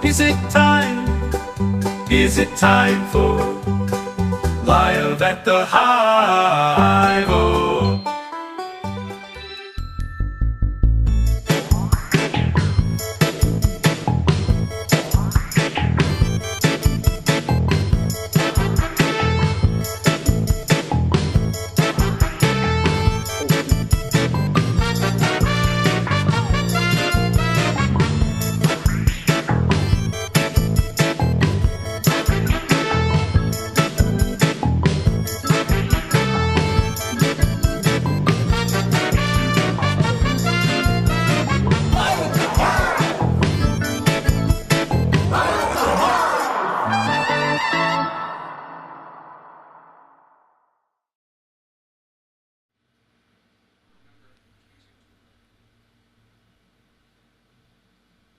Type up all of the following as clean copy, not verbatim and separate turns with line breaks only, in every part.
Is it time? Is it time for Live at the Hive? Oh.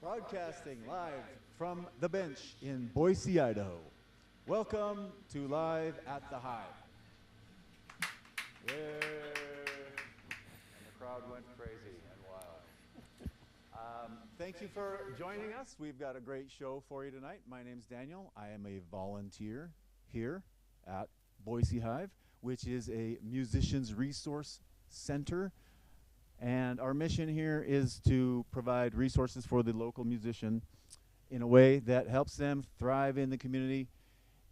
Broadcasting live from the bench in Boise, Idaho. Welcome to Live at the Hive. Yeah. And the crowd went crazy and wild. Thank you for joining us. We've got a great show for you tonight. My name's Daniel. I am a volunteer here at Boise Hive, which is a musicians resource center. And our mission here is to provide resources for the local musician in a way that helps them thrive in the community.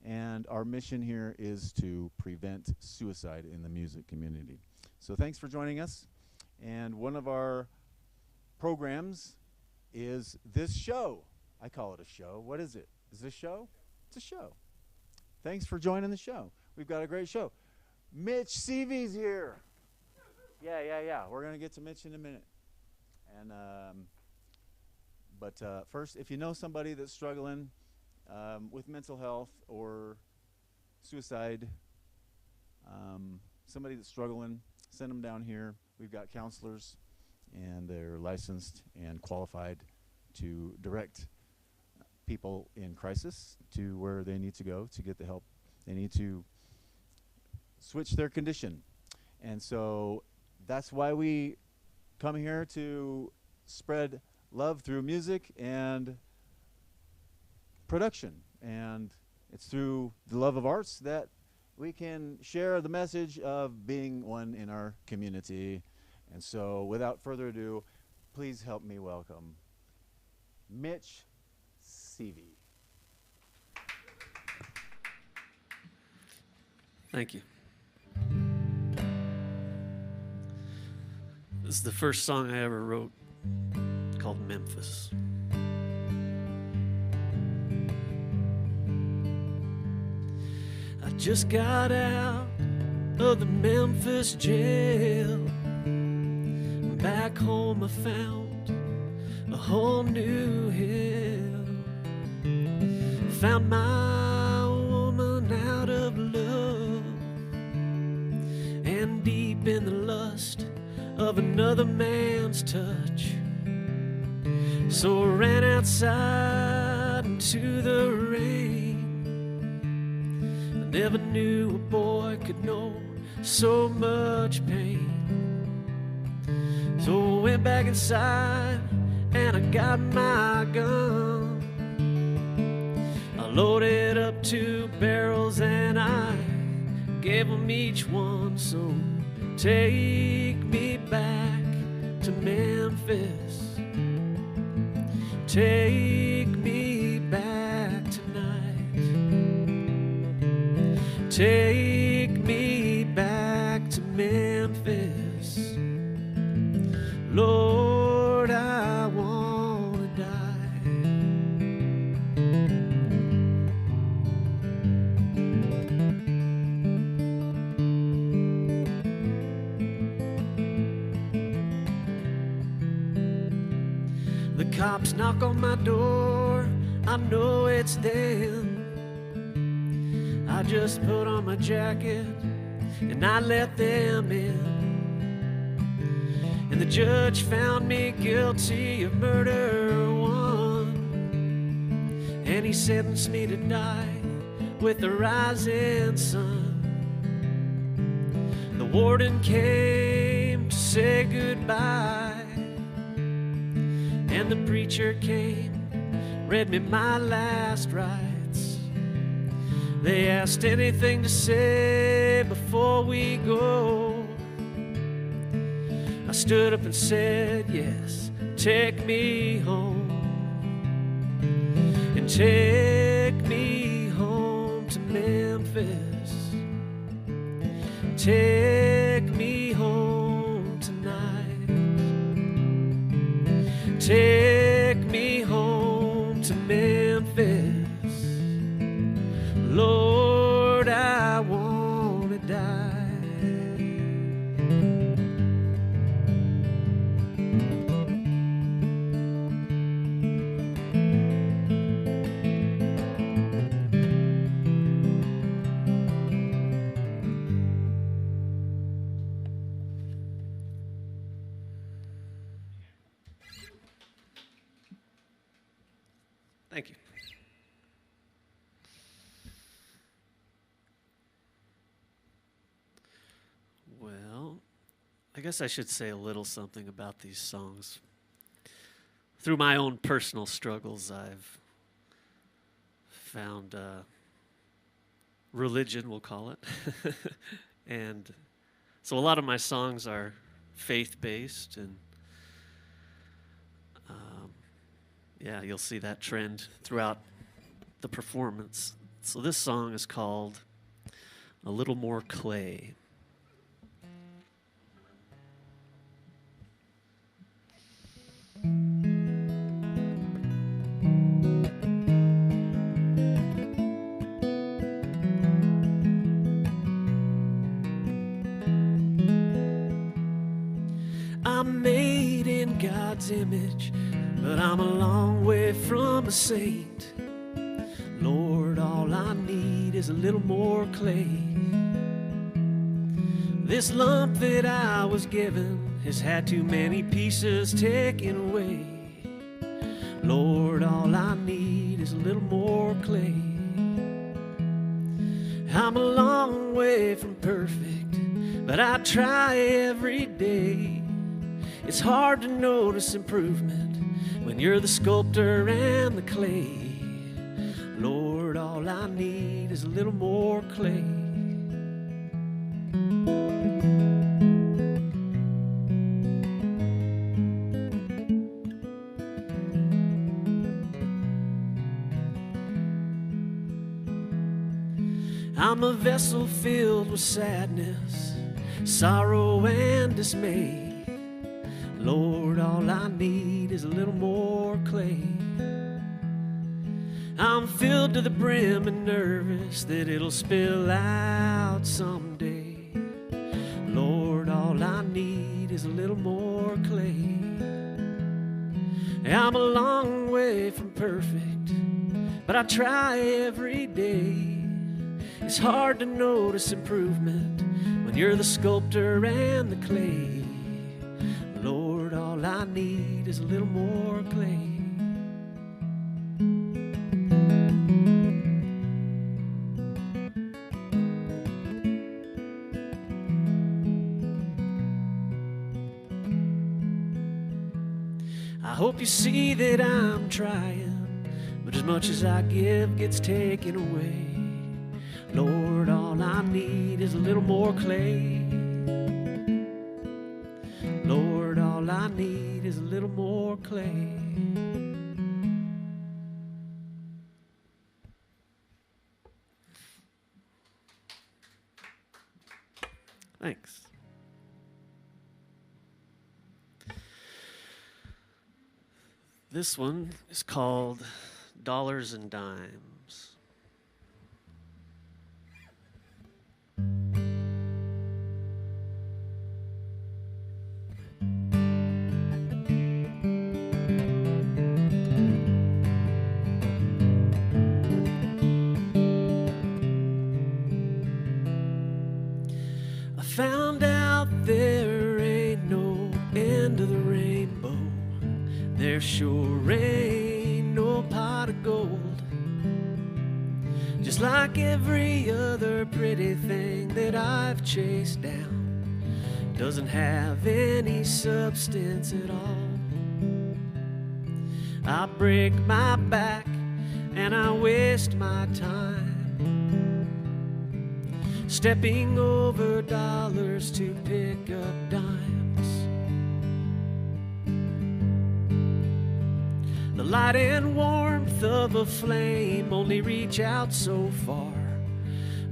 And our mission here is to prevent suicide in the music community. So thanks for joining us. And one of our programs is this show. I call it a show. What is it? Is it a show? It's a show. Thanks for joining the show. We've got a great show. Mitch SEVY's here. Yeah. We're going to get to Mitch in a minute. And but first, if you know somebody that's struggling with mental health or suicide, somebody that's struggling, send them down here. We've got counselors, and they're licensed and qualified to direct people in crisis to where they need to go to get the help. They need to switch their condition. And so that's why we come here, to spread love through music and production. And it's through the love of arts that we can share the message of being one in our community. And so without further ado, please help me welcome Mitch SEVY.
Thank you. This is the first song I ever wrote, called Memphis. I just got out of the Memphis jail. Back home I found a whole new hell. Found my woman out of love, and deep in the lust of another man's touch. So I ran outside into the rain. I never knew a boy could know so much pain. So I went back inside and I got my gun. I loaded up 2 barrels and I gave them each one. So take me back to Memphis. Take me back tonight. Take me back to Memphis. Lord, I wanna die. The cops knock on my door, I know it's them. I just put on my jacket and I let them in. And the judge found me guilty of murder 1, and he sentenced me to die with the rising sun. The warden came to say goodbye, and the preacher came read me my last rites. They asked anything to say before we go. I stood up and said, yes, take me home. And take me home to Memphis. Take me home tonight. Take me home to Memphis. Lord, I want to die. Thank you. Well, I guess I should say a little something about these songs. Through my own personal struggles, I've found religion, we'll call it. And so a lot of my songs are faith-based, and yeah, you'll see that trend throughout the performance. So this song is called A Little More Clay. I'm made in God's image, but I'm a long way from a saint. Lord, all I need is a little more clay. This lump that I was given has had too many pieces taken away. Lord, all I need is a little more clay. I'm a long way from perfect, but I try every day. It's hard to notice improvement when you're the sculptor and the clay. Lord, all I need is a little more clay. I'm a vessel filled with sadness, sorrow, and dismay. Lord, all I need is a little more clay. I'm filled to the brim and nervous that it'll spill out someday. Lord, all I need is a little more clay. I'm a long way from perfect, but I try every day. It's hard to notice improvement when you're the sculptor and the clay. Lord, all I need is a little more clay. I hope you see that I'm trying, but as much as I give gets taken away. Lord, all I need is a little more clay. Lord, all I need is a little more clay. Thanks. This one is called Dollars and Dimes. I found out there ain't no end to the rainbow. There sure ain't no pot of gold. Just like every other pretty thing that I've chased down, doesn't have any substance at all. I break my back and I waste my time stepping over dollars to pick up dimes. The light and warmth of a flame only reach out so far,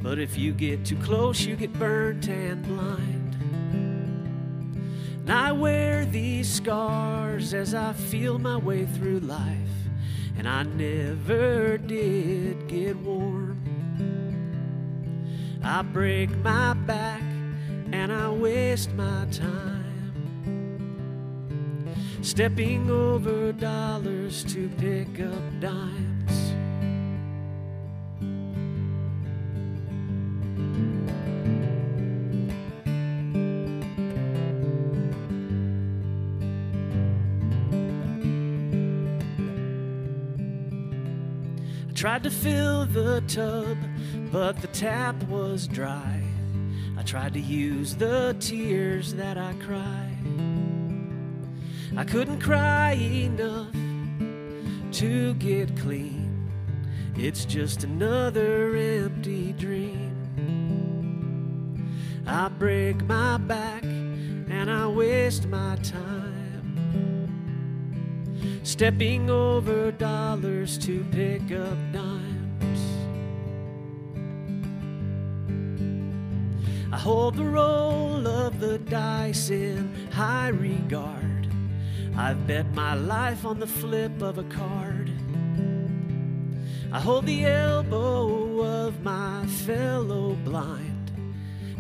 but if you get too close you get burnt and blind. And I wear these scars as I feel my way through life, and I never did get warm. I break my back and I waste my time stepping over dollars to pick up dimes. I tried to fill the tub, but the tap was dry. I tried to use the tears that I cried. I couldn't cry enough to get clean. It's just another empty dream. I break my back and I waste my time stepping over dollars to pick up dimes. I hold the roll of the dice in high regard. I've bet my life on the flip of a card. I hold the elbow of my fellow blind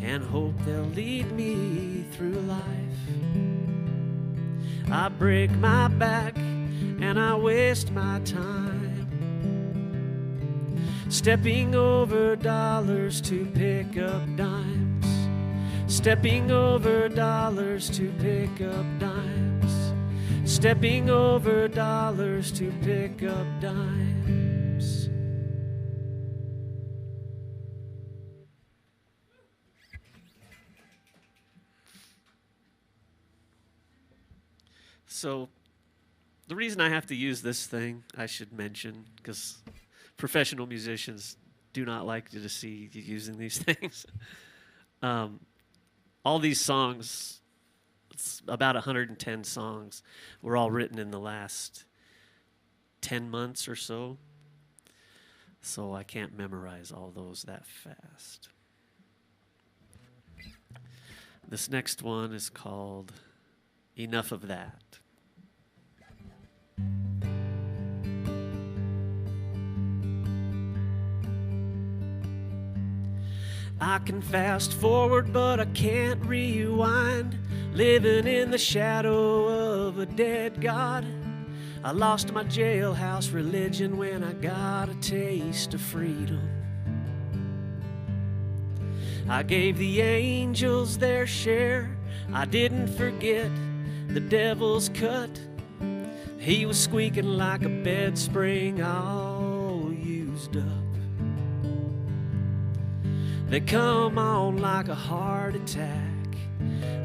and hope they'll lead me through life. I break my back and I waste my time stepping over dollars to pick up dimes. Stepping over dollars to pick up dimes. Stepping over dollars to pick up dimes. So, the reason I have to use this thing, I should mention, because professional musicians do not like to see you using these things. All these songs, it's about 110 songs, were all written in the last 10 months or so. So I can't memorize all those that fast. This next one is called Enough of That. I can fast forward, but I can't rewind. Living in the shadow of a dead God. I lost my jailhouse religion when I got a taste of freedom. I gave the angels their share. I didn't forget the devil's cut. He was squeaking like a bed spring all used up. They come on like a heart attack.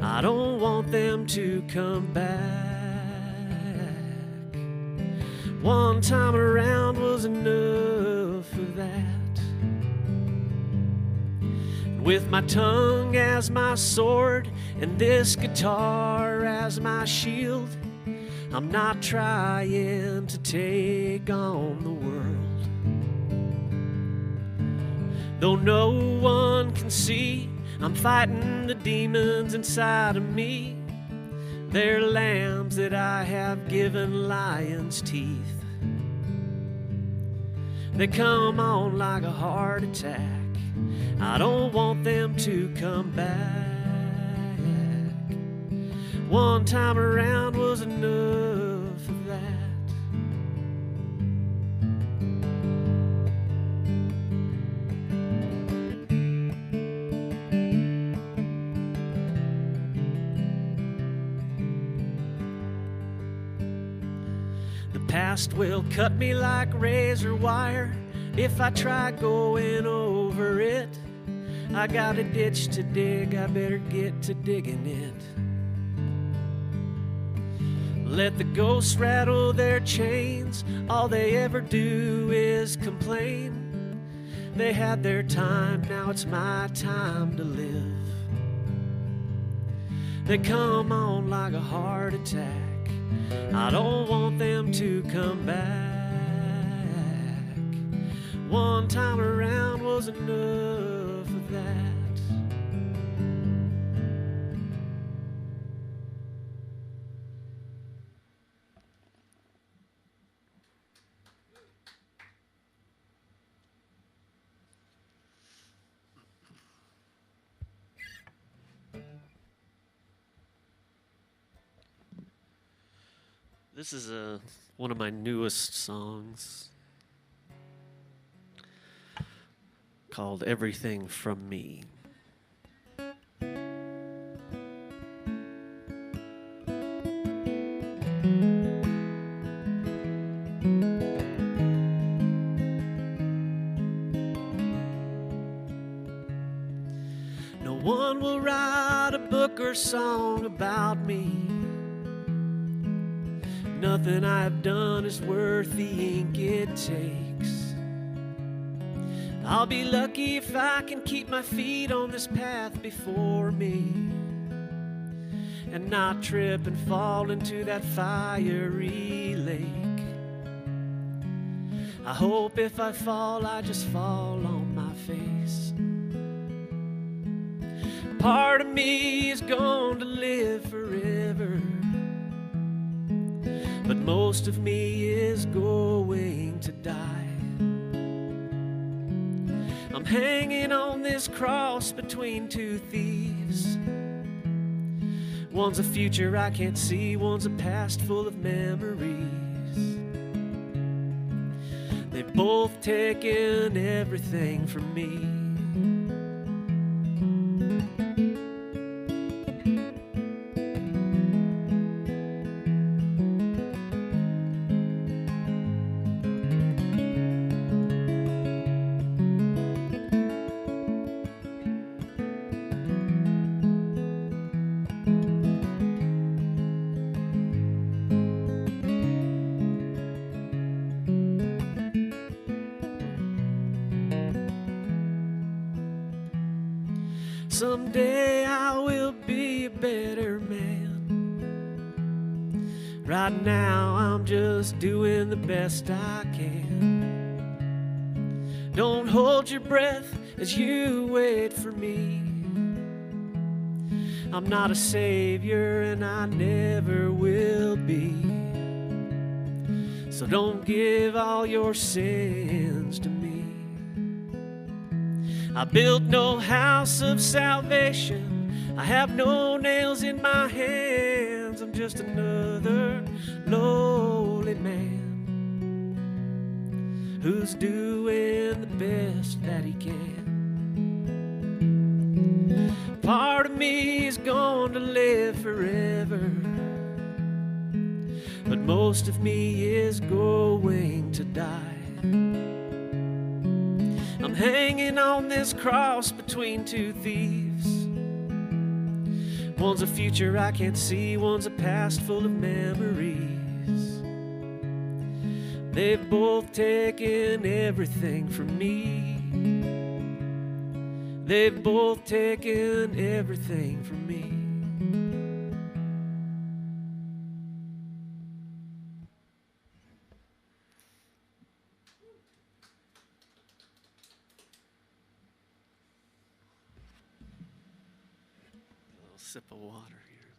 I don't want them to come back. One time around was enough of that. With my tongue as my sword and this guitar as my shield, I'm not trying to take on the world. Though no one can see, I'm fighting the demons inside of me. They're lambs that I have given lions' teeth. They come on like a heart attack. I don't want them to come back. One time around was enough of that. Past will cut me like razor wire if I try going over it. I got a ditch to dig, I better get to digging it. Let the ghosts rattle their chains. All they ever do is complain. They had their time, now it's my time to live. They come on like a heart attack. I don't want them to come back. One time around was enough of that. This is one of my newest songs called Everything From Me. No one will write a book or song about me. Nothing I've done is worth the ink it takes. I'll be lucky if I can keep my feet on this path before me and not trip and fall into that fiery lake. I hope if I fall, I just fall on my face. Part of me is going to live forever, but most of me is going to die. I'm hanging on this cross between two thieves. One's a future I can't see, one's a past full of memories. They've both taken everything from me. Someday I will be a better man. Right now I'm just doing the best I can. Don't hold your breath as you wait for me. I'm not a savior and I never will be. So don't give all your sins to me. I built no house of salvation. I have no nails in my hands. I'm just another lowly man who's doing the best that he can. Part of me is going to live forever, but most of me is going to die. I'm hanging on this cross between two thieves. One's a future I can't see, one's a past full of memories. They've both taken everything from me. They've both taken everything from me. Sip of water here.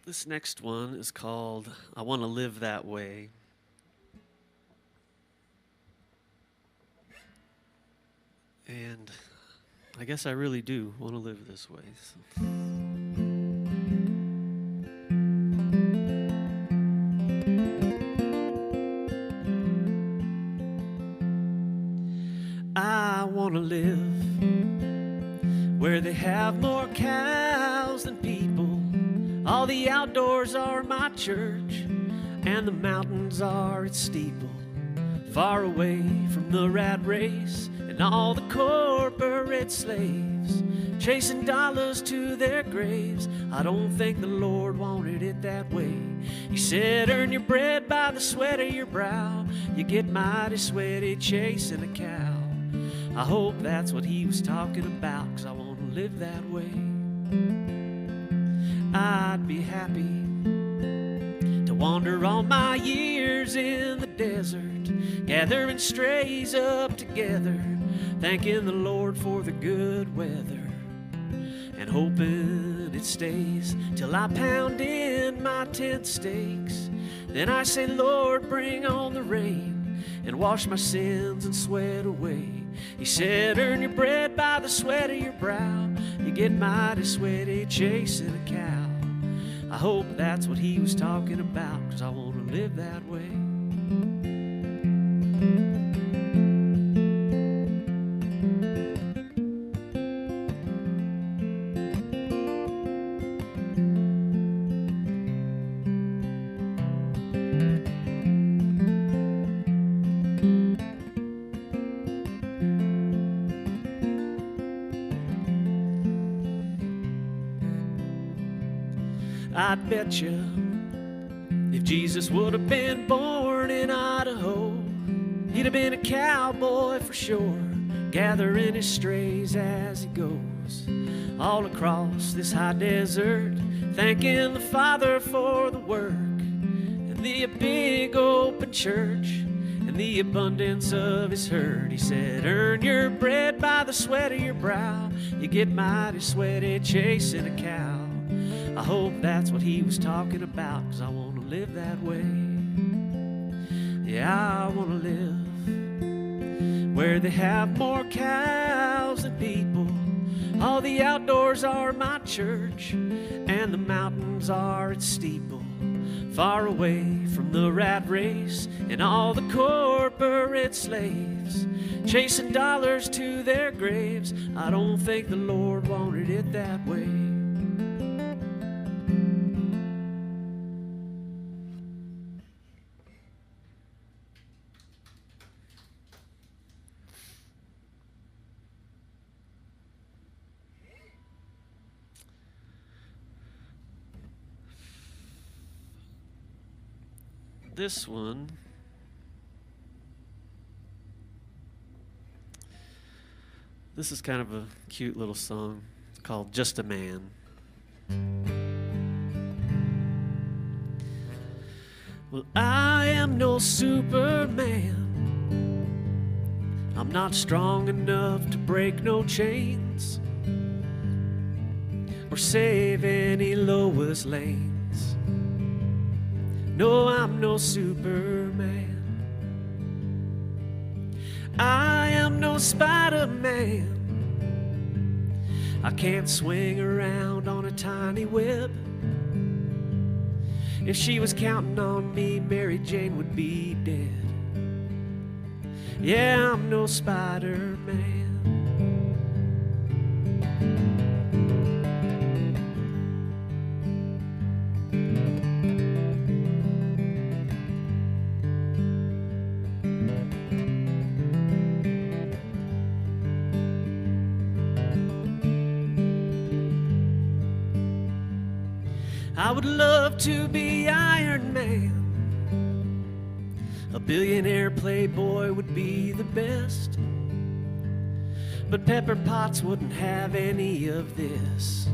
This next one is called I Want to Live That Way. And I guess I really do want to live this way. So. I want to live where they have more cows than people. All the outdoors are my church. and the mountains are its steeple, far away from the rat race and all the corporate slaves chasing dollars to their graves. I don't think the Lord wanted it that way. He said, earn your bread by the sweat of your brow. You get mighty sweaty chasing a cow. I hope that's what he was talking about, 'cause I want to live that way. I'd be happy to wander all my years in the desert, gathering strays up together, thanking the Lord for the good weather, and hoping it stays till I pound in my tent stakes. Then I say, Lord, bring on the rain and wash my sins and sweat away. He said, earn your bread by the sweat of your brow. You get mighty sweaty chasing a cow. I hope that's what he was talking about, 'cause I want to live that way. I'd bet you if Jesus would have been born in Idaho, he'd have been a cowboy for sure, gathering his strays as he goes all across this high desert, thanking the Father for the work and the big open church and the abundance of his herd. He said, earn your bread by the sweat of your brow. You get mighty sweaty chasing a cow. I hope that's what he was talking about, 'cause I want to live that way. Yeah, I want to live where they have more cows than people. All the outdoors are my church, and the mountains are its steeple, far away from the rat race and all the corporate slaves chasing dollars to their graves. I don't think the Lord wanted it that way. This one this is kind of a cute little song called Just a Man. Well, I am no Superman. I'm not strong enough to break no chains or save any Lois Lane. No, I'm no Superman. I am no Spider-Man. I can't swing around on a tiny web. If she was counting on me, Mary Jane would be dead. Yeah, I'm no Spider-Man. I would love to be Iron Man. A billionaire playboy would be the best, but Pepper Potts wouldn't have any of this,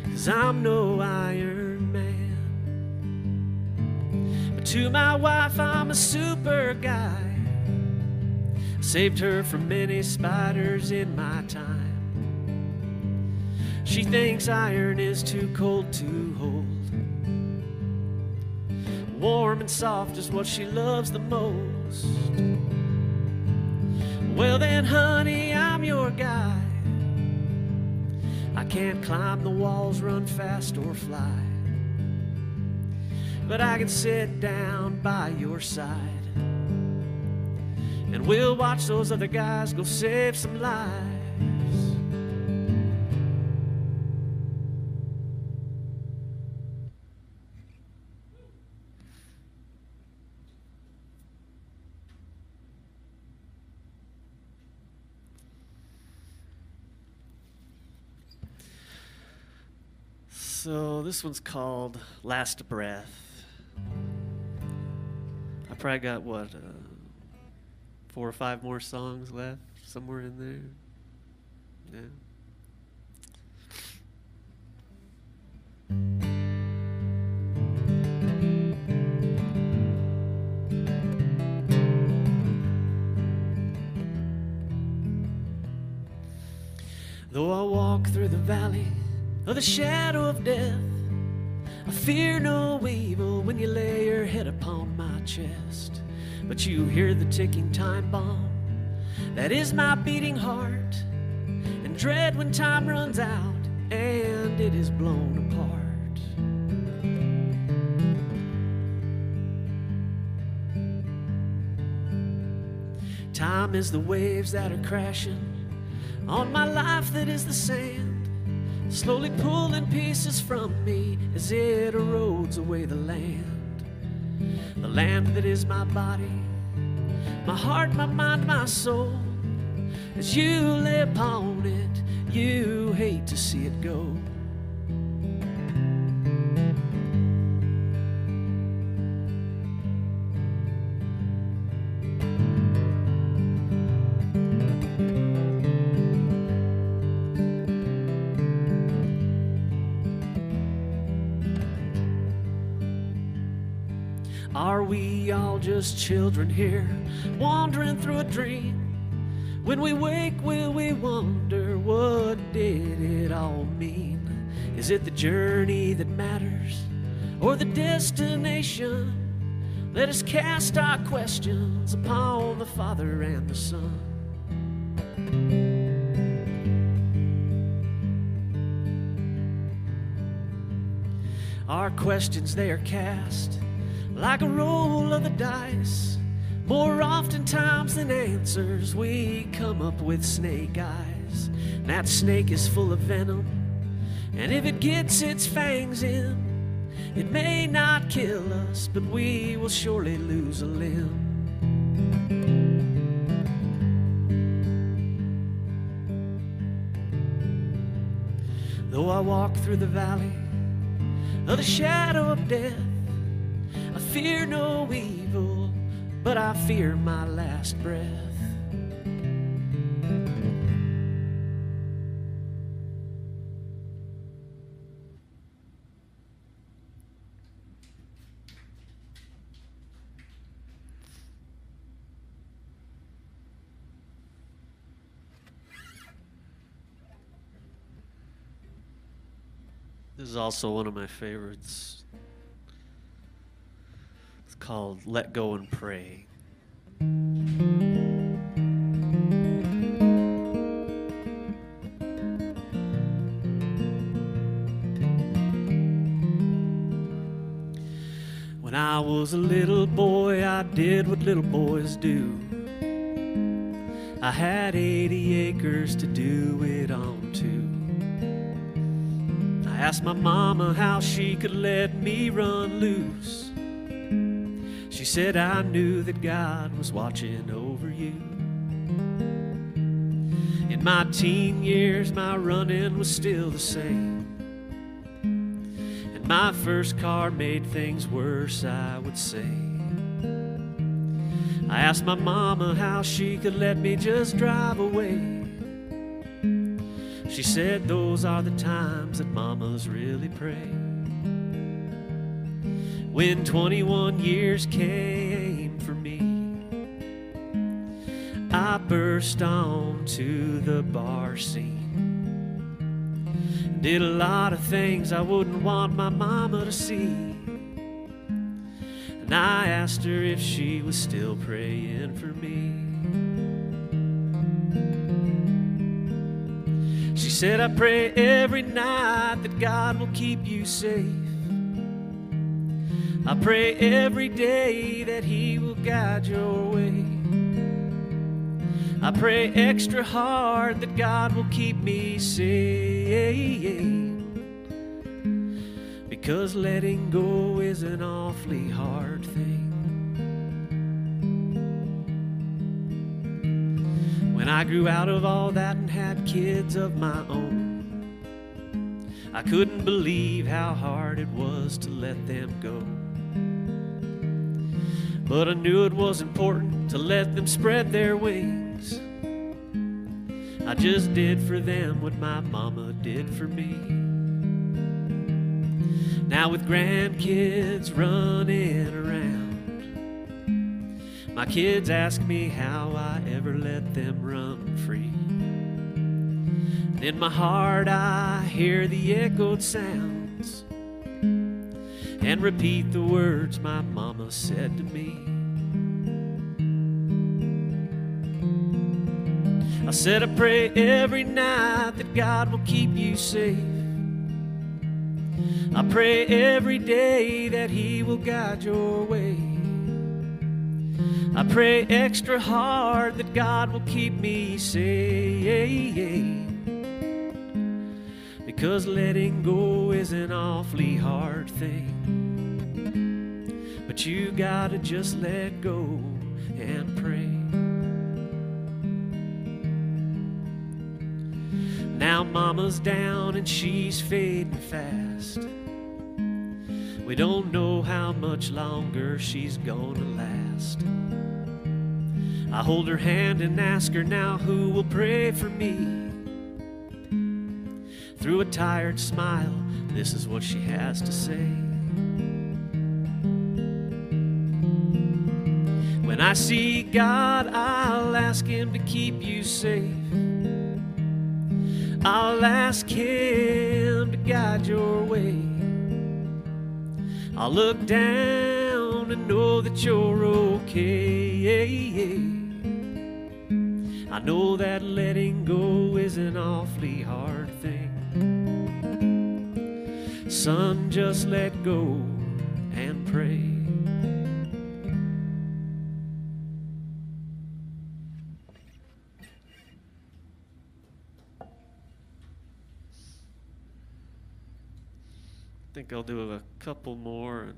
'cause I'm no Iron Man. But to my wife I'm a super guy. Saved her from many spiders in my time. She thinks iron is too cold to hold. Warm and soft is what she loves the most. Well then, honey, I'm your guy. I can't climb the walls, run fast, or fly, but I can sit down by your side, and we'll watch those other guys go save some lives. So this one's called Last Breath. I probably got, what, 4 or 5 more songs left, somewhere in there. Yeah. Though I walk through the valley of the shadow of death, I fear no evil when you lay your head upon my chest. But you hear the ticking time bomb, that is my beating heart, and dread when time runs out and it is blown apart. Time is the waves that are crashing on my life that is the sand, slowly pulling pieces from me as it erodes away the land. The land that is my body, my heart, my mind, my soul. As you lay upon it, you hate to see it go. Are we all just children here, wandering through a dream? When we wake, will we wonder, what did it all mean? Is it the journey that matters, or the destination? Let us cast our questions upon the Father and the Son. Our questions, they are cast like a roll of the dice. More oftentimes than answers, we come up with snake eyes. And that snake is full of venom, and if it gets its fangs in, it may not kill us, but we will surely lose a limb. Though I walk through the valley of the shadow of death, I fear no evil, but I fear my last breath. This is also one of my favorites. It's called Let Go and Pray. When I was a little boy, I did what little boys do. I had 80 acres to do it on too. I asked my mama how she could let me run loose. She said, I knew that God was watching over you. In my teen years, my running was still the same. And my first car made things worse, I would say. I asked my mama how she could let me just drive away. She said, those are the times that mamas really pray. When 21 years came for me, I burst onto the bar scene. Did a lot of things I wouldn't want my mama to see. And I asked her if she was still praying for me. She said, I pray every night that God will keep you safe. I pray every day that He will guide your way. I pray extra hard that God will keep me safe, because letting go is an awfully hard thing. When I grew out of all that and had kids of my own, I couldn't believe how hard it was to let them go. But I knew it was important to let them spread their wings. I just did for them what my mama did for me. Now with grandkids running around, my kids ask me how I ever let them run free. And in my heart I hear the echoed sounds and repeat the words my mama said to me. I said I pray every night that God will keep you safe. I pray every day that He will guide your way. I pray extra hard that God will keep me safe. Because letting go is an awfully hard thing. But you gotta just let go and pray. Now mama's down and she's fading fast. We don't know how much longer she's gonna last. I hold her hand and ask her now who will pray for me. Through a tired smile, this is what she has to say. When I see God, I'll ask Him to keep you safe. I'll ask Him to guide your way. I'll look down and know that you're okay. I know that letting go is an awfully hard thing. Son, just let go and pray. I think I'll do a couple more. And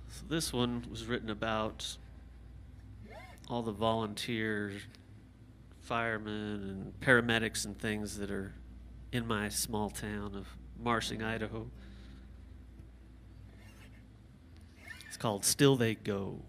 so this one was written about all the volunteers, firemen and paramedics and things that are in my small town of Marsing, Idaho. It's called Still They Go.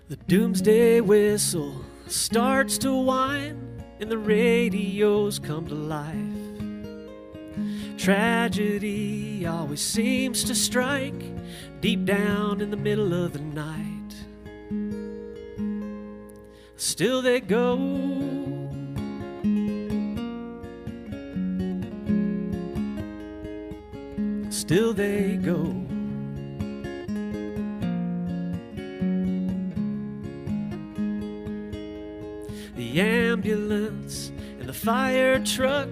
The doomsday whistle starts to whine and the radios come to life. Tragedy always seems to strike deep down in the middle of the night. Still they go. Still they go. The ambulance and the fire truck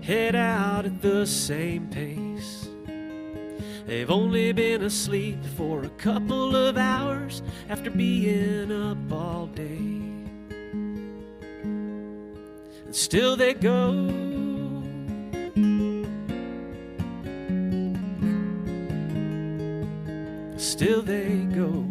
head out at the same pace. They've only been asleep for a couple of hours after being up all day. And still they go. Still they go.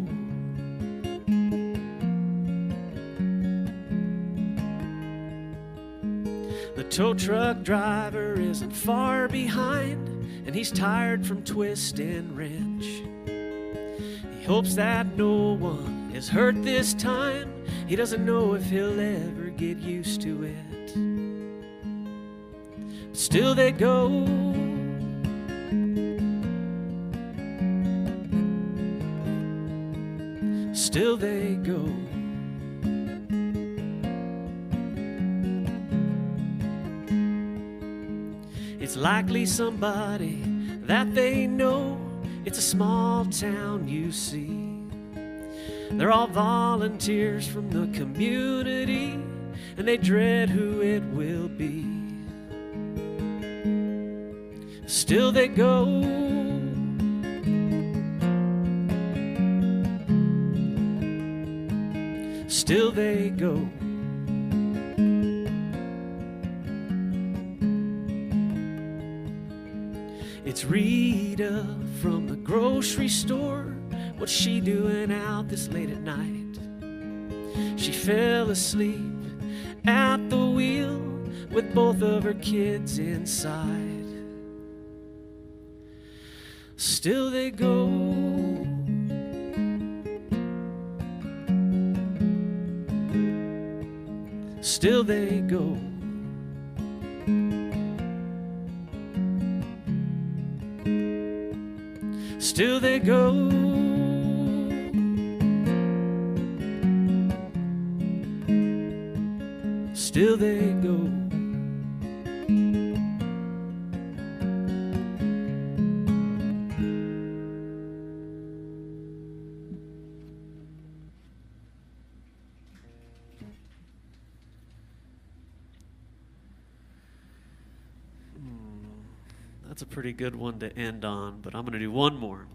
The tow truck driver isn't far behind, and he's tired from twist and wrench. He hopes that no one is hurt this time. He doesn't know if he'll ever get used to it. But still they go. Still they go. It's likely somebody that they know. It's a small town, you see. They're all volunteers from the community, and they dread who it will be. Still they go. still they go. It's Rita from the grocery store. What's she doing out this late at night? She fell asleep at the wheel with both of her kids inside. Still they go. Still they go. Still they go. Still they go. That's a pretty good one to end on, but I'm going to do one more.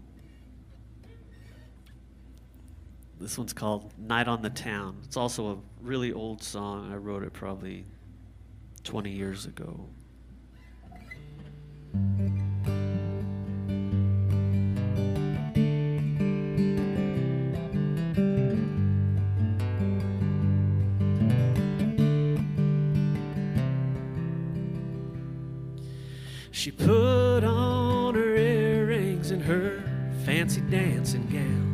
This one's called Night on the Town. It's also a really old song. I wrote it probably 20 years ago. She put on her earrings and her fancy dancing gown.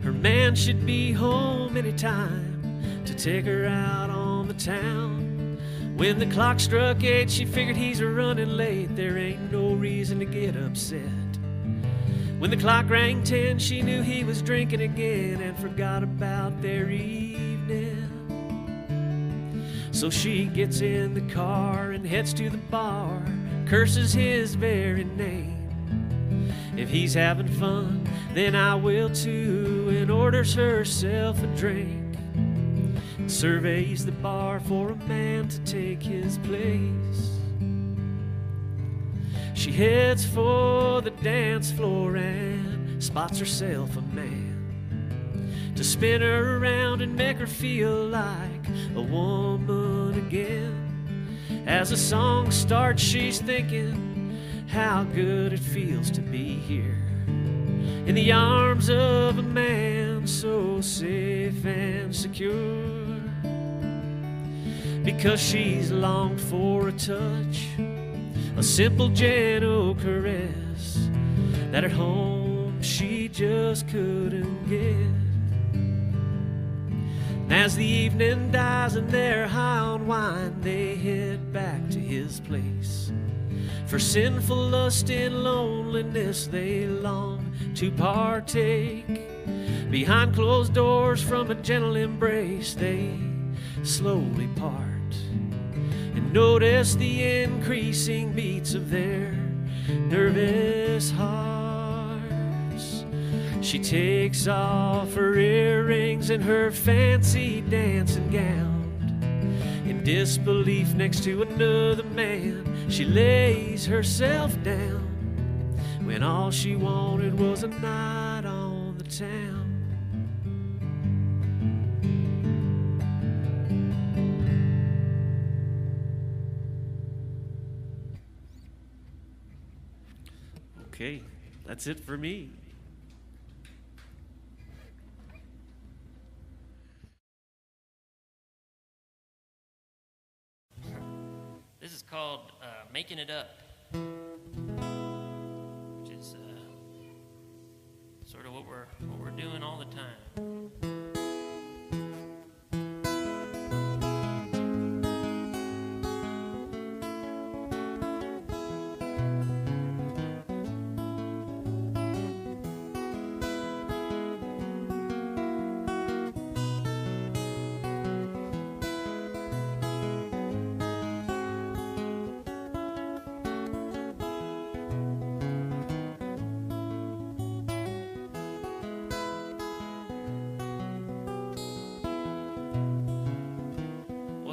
Her man should be home any time to take her out on the town. When the clock struck 8, she figured he's running late. There ain't no reason to get upset. When the clock rang 10, she knew he was drinking again and forgot about their evening. So she gets in the car and heads to the bar, curses his very name. If he's having fun, then I will too, and orders herself a drink. Surveys the bar for a man to take his place. She heads for the dance floor and spots herself a man to spin her around and make her feel like a woman again. As the song starts, she's thinking how good it feels to be here in the arms of a man so safe and secure. Because she's longed for a touch, a simple gentle caress that at home she just couldn't get. And as the evening dies and they're high on wine, they head back to his place. For sinful lust and loneliness they long to partake. Behind closed doors from a gentle embrace they slowly part and notice the increasing beats of their nervous hearts. She takes off her earrings and her fancy dancing gown. In disbelief next to another man, she lays herself down when all she wanted was a night on the town. Okay, that's it for me.
This is called Making It Up, which is sort of what we're doing all the time.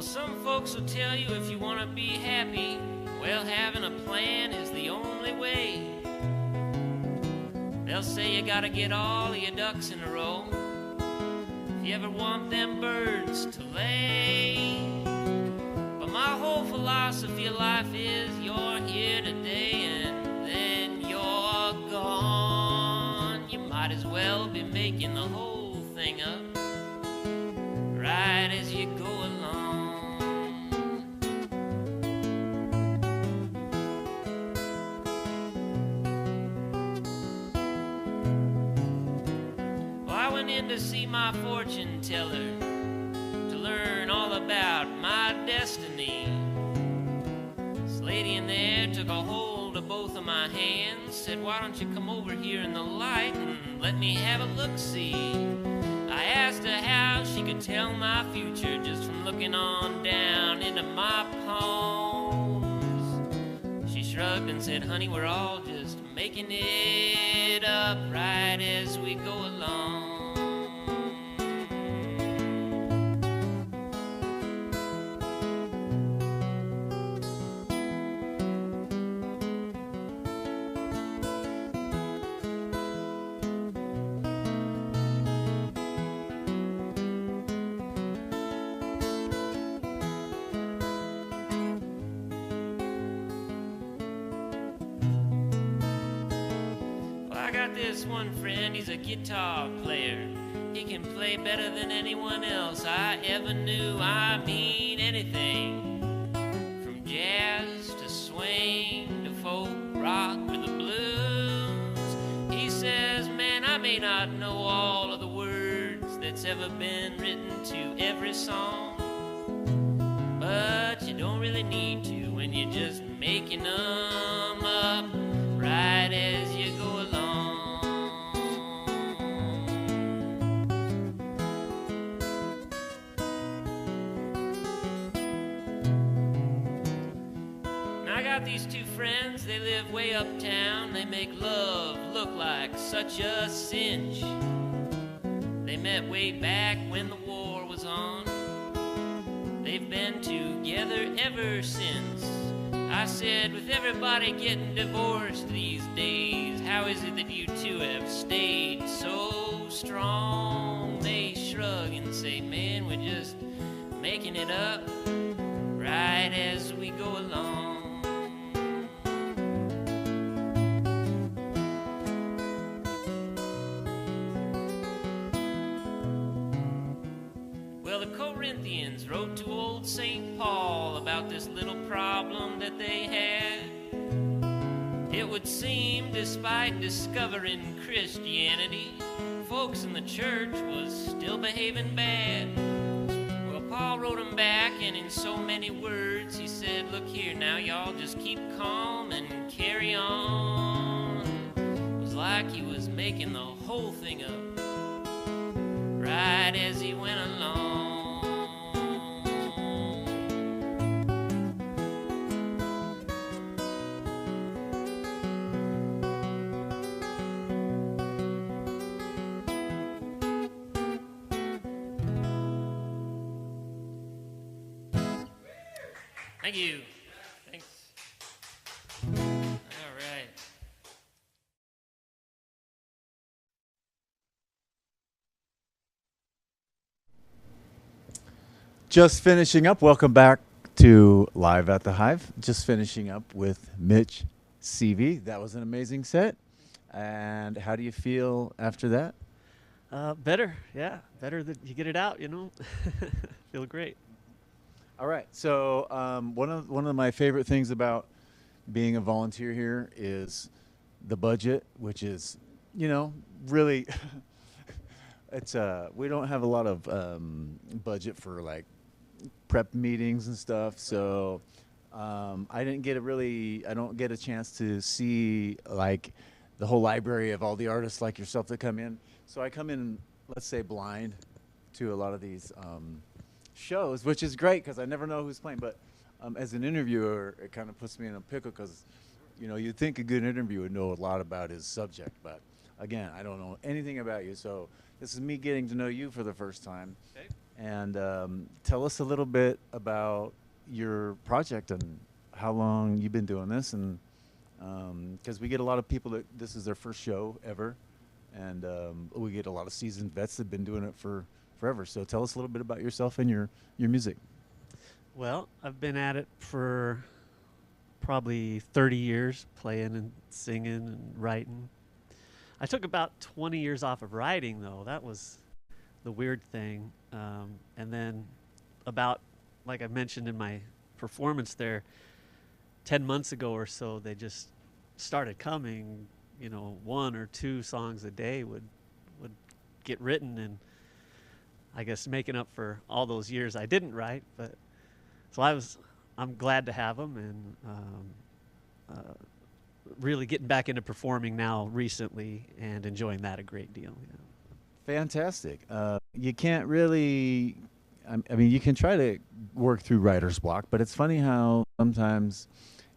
Some folks will tell you if you want to be happy, well, having a plan is the only way. They'll say you gotta get all of your ducks in a row. if you ever want them birds to lay. But my whole philosophy of life is you're here today and then you're gone. You might as well be making the whole thing up right as you go along. Well, I went in to see my fortune teller to learn all about my destiny. This lady in there took a hold of both of my hands, said, why don't you come over here in the light and let me have a look-see. I asked her how she could tell my future just from looking on down into my palms. She shrugged and said, honey, we're all just making it up right as we go along. This one friend, he's a guitar player. He can play better than anyone else I ever knew. I mean anything from jazz to swing to folk rock to the blues. He says, man, I may not know all of the words that's ever been written to every song, but you don't really need to when you're just making them up right as you go along. These two friends, they live way uptown. They make love look like such a cinch. They met way back when the war was on. They've been together ever since. I said, with everybody getting divorced these days, how is it that you two have stayed so strong? They shrug and say, man, we're just making it up right as we go along. Corinthians wrote to old St. Paul about this little problem that they had. It would seem, despite discovering Christianity, folks in the church was still behaving bad. Well, Paul wrote them back, and in so many words, he said, look here now, y'all just keep calm and carry on. It was like he was making the whole thing up right as he went along. Thank you. Thanks. All right.
Just finishing up. Welcome back to Live at the Hive. Just finishing up with MITCH, SEVY. That was an amazing set. And how do you feel after that?
Better, yeah. Better that you get it out, you know. Feel great.
All right. So one of my favorite things about being a volunteer here is the budget, which is, you know, really, it's we don't have a lot of budget for like prep meetings and stuff. So I don't get a chance to see like the whole library of all the artists like yourself that come in. So I come in, let's say, blind to a lot of these shows, which is great because I never know who's playing. But as an interviewer, it kind of puts me in a pickle because, you know, you'd think a good interviewer would know a lot about his subject. But again, I don't know anything about you. So this is me getting to know you for the first time.
Okay.
And tell us a little bit about your project and how long you've been doing this. And because we get a lot of people that this is their first show ever. And we get a lot of seasoned vets that have been doing it for forever. So tell us a little bit about yourself and your music.
Well, I've been at it for probably 30 years, playing and singing and writing. I took about 20 years off of writing, though. That was the weird thing. And then about, like I mentioned in my performance there, 10 months ago or so, they just started coming. You know, 1 or 2 songs a day would get written, and I guess making up for all those years I didn't write. But so I'm glad to have them, and really getting back into performing now recently and enjoying that a great deal. Yeah.
Fantastic. You can't really, I mean, you can try to work through writer's block, but it's funny how sometimes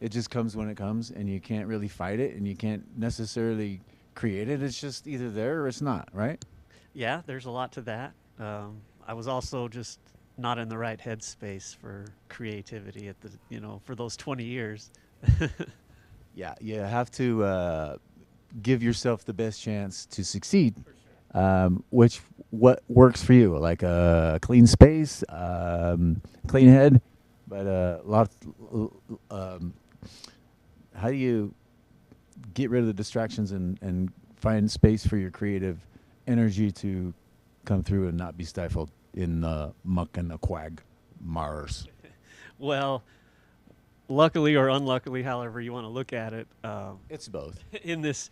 it just comes when it comes, and you can't really fight it, and you can't necessarily create it. It's just either there or it's not, right?
Yeah, there's a lot to that. I was also just not in the right headspace for creativity at for those 20 years.
Yeah, you have to give yourself the best chance to succeed. What works for you? Like a clean space, clean head, but how do you get rid of the distractions and find space for your creative energy to come through and not be stifled in the muck and the quagmires?
Well, luckily or unluckily, however you want to look at it,
It's both.
in this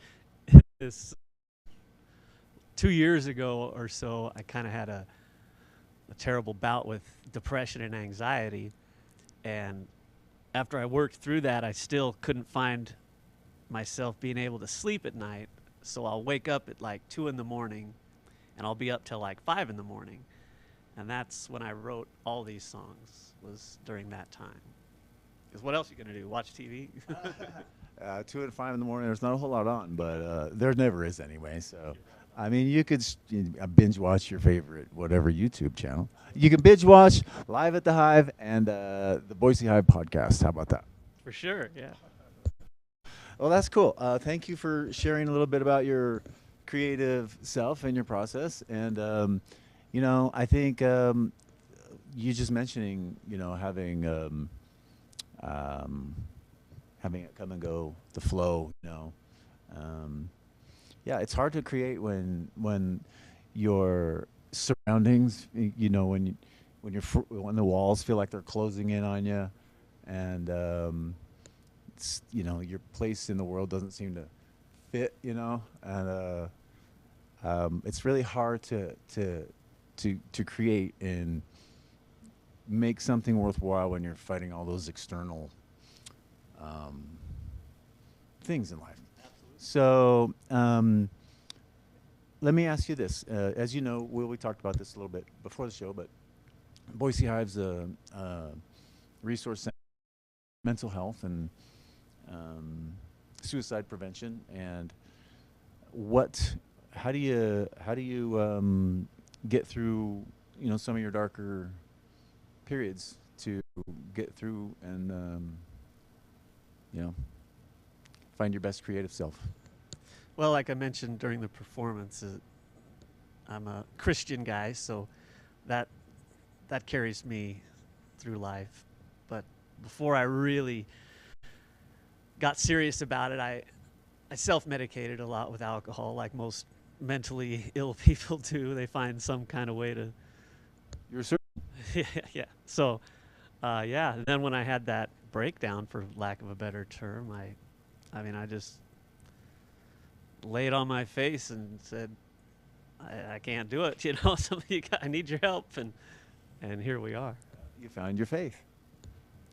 2 years ago or so, I kind of had a terrible bout with depression and anxiety. And after I worked through that, I still couldn't find myself being able to sleep at night. So I'll wake up at like 2 in the morning, and I'll be up till like 5 in the morning. And that's when I wrote all these songs, was during that time. Because what else are you going to do? Watch TV?
2 and 5 in the morning, there's not a whole lot on, but there never is anyway. So, I mean, you could binge watch your favorite whatever YouTube channel. You can binge watch Live at the Hive and the Boise Hive podcast. How about that?
For sure, yeah.
Well, that's cool. Thank you for sharing a little bit about your creative self and your process. And, I think you just mentioning, having it come and go, the flow, yeah, it's hard to create when your surroundings, when the walls feel like they're closing in on you, and your place in the world doesn't seem to fit, and it's really hard to create and make something worthwhile when you're fighting all those external things in life. So let me ask you this. As you know, we talked about this a little bit before the show, but Boise Hive's a resource center for mental health and suicide prevention. And how do you get through some of your darker periods to get through and find your best creative self?
Well, like I mentioned during the performance, I'm a Christian guy, so that carries me through life. But before I really got serious about it, I self-medicated a lot with alcohol, like most mentally ill people do. They find some kind of way to.
You're certain.
Yeah. So, then when I had that breakdown, for lack of a better term, I just laid on my face and said, I can't do it. I need your help, and here we are.
You found your faith.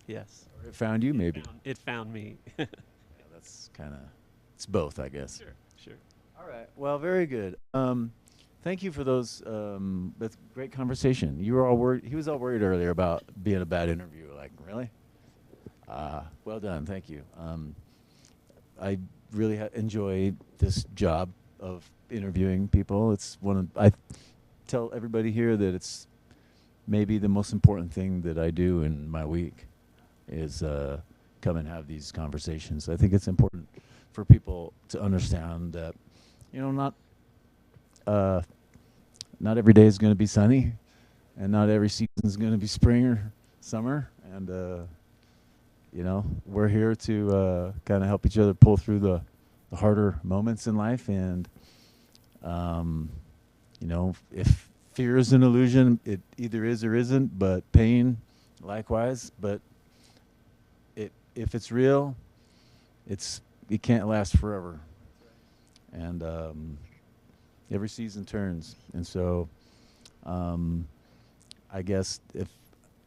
Yes.
Or it found you, maybe.
It found me.
Yeah, that's it's both, I guess.
Sure.
All right. Well, very good. Thank you for those. That's great conversation. You were all worried. He was all worried earlier about being a bad interview. Like, really? Well done. Thank you. I really enjoy this job of interviewing people. It's I tell everybody here that it's maybe the most important thing that I do in my week is come and have these conversations. I think it's important for people to understand that, not not every day is going to be sunny, and not every season is going to be spring or summer. And you know, we're here to kind of help each other pull through the harder moments in life. And you know, if fear is an illusion, it either is or isn't. But pain, likewise. But if it's real, it can't last forever. And every season turns. And so I guess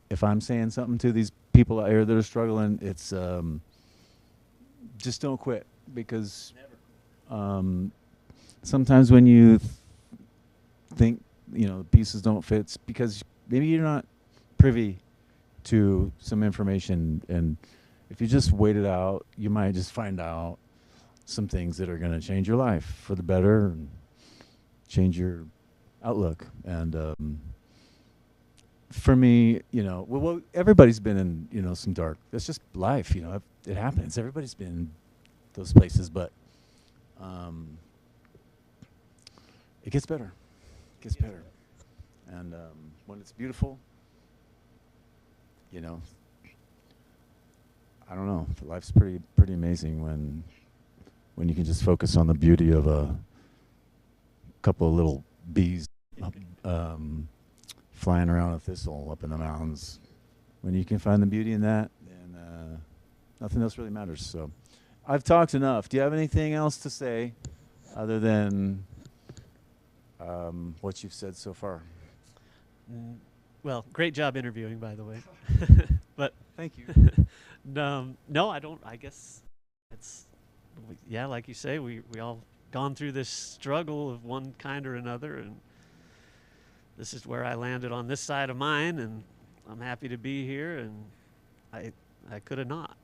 if I'm saying something to these people out here that are struggling, it's just don't quit. Because sometimes when you think, you know, the pieces don't fit, it's because maybe you're not privy to some information. And if you just wait it out, you might just find out some things that are going to change your life for the better and change your outlook. And for me, you know, well, everybody's been in, you know, some dark. That's just life, you know. It happens. Everybody's been in those places, but it gets better. It gets better. And when it's beautiful, you know, I don't know. Life's pretty amazing when you can just focus on the beauty of a couple of little bees flying around a thistle up in the mountains. When you can find the beauty in that, then nothing else really matters. So I've talked enough. Do you have anything else to say other than what you've said so far?
Well, great job interviewing, by the way. But
Thank you.
no, I don't. I guess it's, yeah, like you say, we all gone through this struggle of one kind or another, and this is where I landed on this side of mine, and I'm happy to be here, and I could have not.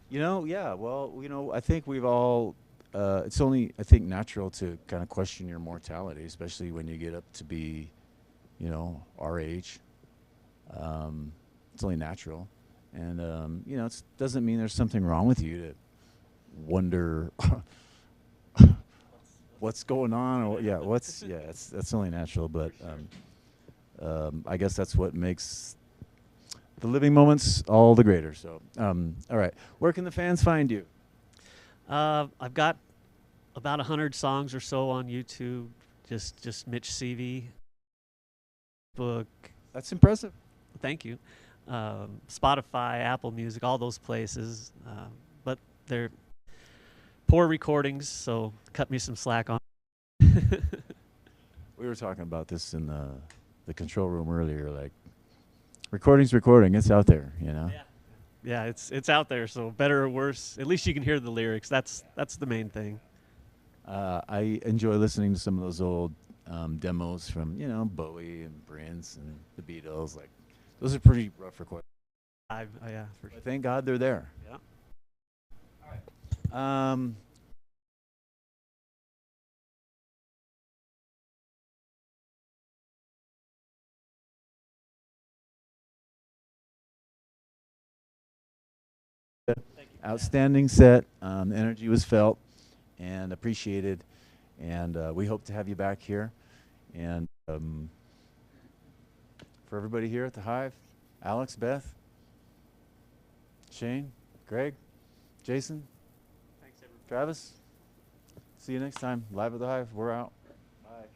You know, yeah. Well, you know, I think we've all. It's only, I think, natural to kind of question your mortality, especially when you get up to be, you know, our age. It's only natural, and you know, it doesn't mean there's something wrong with you to wonder what's going on, or that's only natural. But I guess that's what makes the living moments all the greater. So, all right, where can the fans find you?
I've got about 100 songs or so on YouTube. Just Mitch SEVY. Book.
That's impressive.
Thank you. Spotify, Apple Music, all those places. But they're poor recordings, so cut me some slack on.
We were talking about this in the control room earlier. Like, recording's recording. It's out there, you know.
Yeah, it's out there. So better or worse, at least you can hear the lyrics. That's the main thing.
I enjoy listening to some of those old demos from, you know, Bowie and Prince and the Beatles. Like, those are pretty rough recordings.
Yeah, for sure.
But thank God they're there.
Yeah.
All right. Outstanding set. The energy was felt and appreciated, and we hope to have you back here. And for everybody here at the Hive, Alex, Beth, Shane, Greg, Jason,
Thanks, everybody.
Travis, see you next time. Live at the Hive. We're out. Bye.